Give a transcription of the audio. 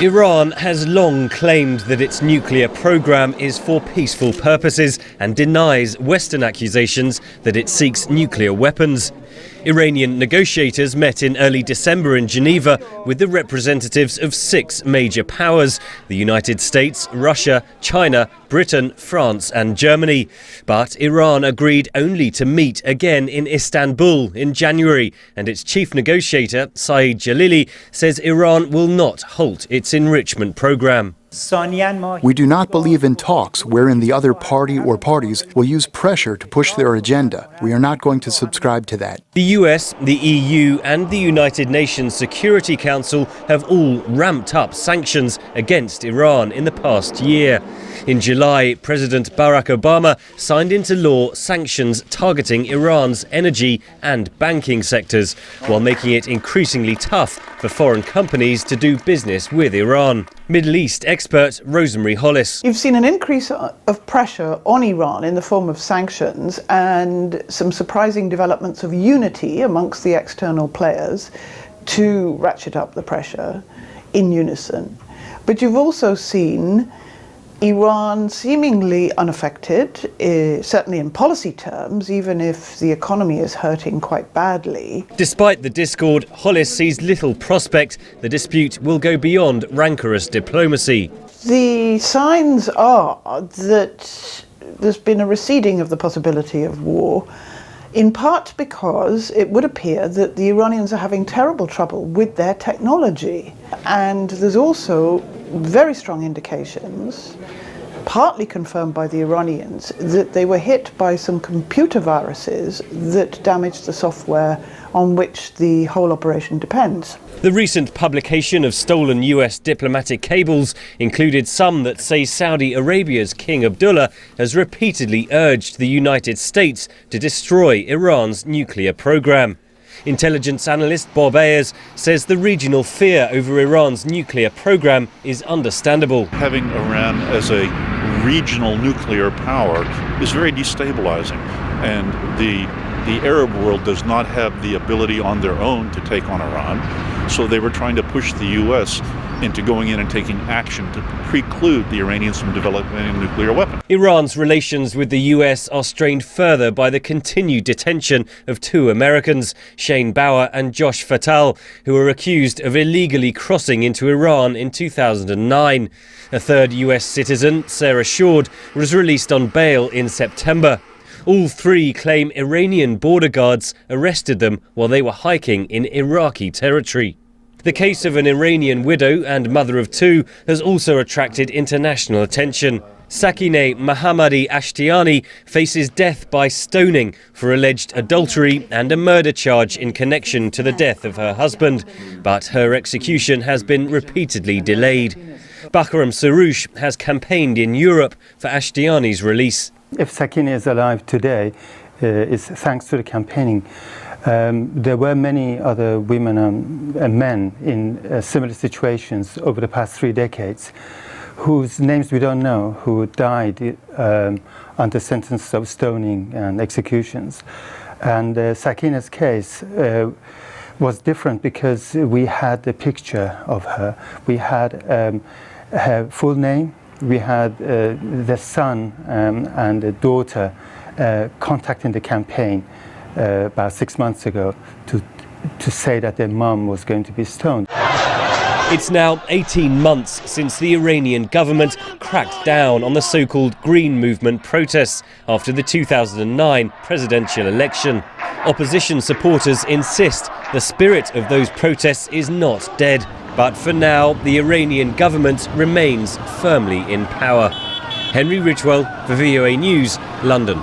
Iran has long claimed that its nuclear program is for peaceful purposes and denies Western accusations that it seeks nuclear weapons. Iranian negotiators met in early December in Geneva with the representatives of 6 major powers: the United States, Russia, China, Britain, France and Germany. But Iran agreed only to meet again in Istanbul in January, and its chief negotiator, Saeed Jalili, says Iran will not halt its enrichment program. We do not believe in talks wherein the other party or parties will use pressure to push their agenda. We are not going to subscribe to that. The US, the EU and the United Nations Security Council have all ramped up sanctions against Iran in the past year. In July, President Barack Obama signed into law sanctions targeting Iran's energy and banking sectors, while making it increasingly tough for foreign companies to do business with Iran. Middle East expert Rosemary Hollis. You've seen an increase of pressure on Iran in the form of sanctions and some surprising developments of unity amongst the external players to ratchet up the pressure in unison. But you've also seen Iran seemingly unaffected, certainly in policy terms, even if the economy is hurting quite badly. Despite the discord, Hollis sees little prospect the dispute will go beyond rancorous diplomacy. The signs are that there's been a receding of the possibility of war, in part because it would appear that the Iranians are having terrible trouble with their technology. And there's also very strong indications, partly confirmed by the Iranians, that they were hit by some computer viruses that damaged the software on which the whole operation depends. The recent publication of stolen US diplomatic cables included some that say Saudi Arabia's King Abdullah has repeatedly urged the United States to destroy Iran's nuclear program. Intelligence analyst Bob Ayers says the regional fear over Iran's nuclear program is understandable. Having Iran as a regional nuclear power is very destabilizing, and the Arab world does not have the ability on their own to take on Iran, so they were trying to push the US into going in and taking action to preclude the Iranians from developing a nuclear weapon. Iran's relations with the US are strained further by the continued detention of 2 Americans, Shane Bauer and Josh Fatal, who were accused of illegally crossing into Iran in 2009. A third US citizen, Sarah Shord, was released on bail in September. All 3 claim Iranian border guards arrested them while they were hiking in Iraqi territory. The case of an Iranian widow and mother of 2 has also attracted international attention. Sakineh Mohammadi Ashtiani faces death by stoning for alleged adultery and a murder charge in connection to the death of her husband, but her execution has been repeatedly delayed. Bakram Saroush has campaigned in Europe for Ashtiani's release. If Sakineh is alive today, it's thanks to the campaigning. There were many other women and men in similar situations over the past 3 decades whose names we don't know, who died under sentence of stoning and executions. And Sakineh's case was different because we had a picture of her. We had her full name. We had the son and the daughter contacting the campaign about 6 months ago to say that their mum was going to be stoned. It's now 18 months since the Iranian government cracked down on the so-called Green Movement protests after the 2009 presidential election. Opposition supporters insist the spirit of those protests is not dead, but for now the Iranian government remains firmly in power. Henry Ridgwell for VOA News, London.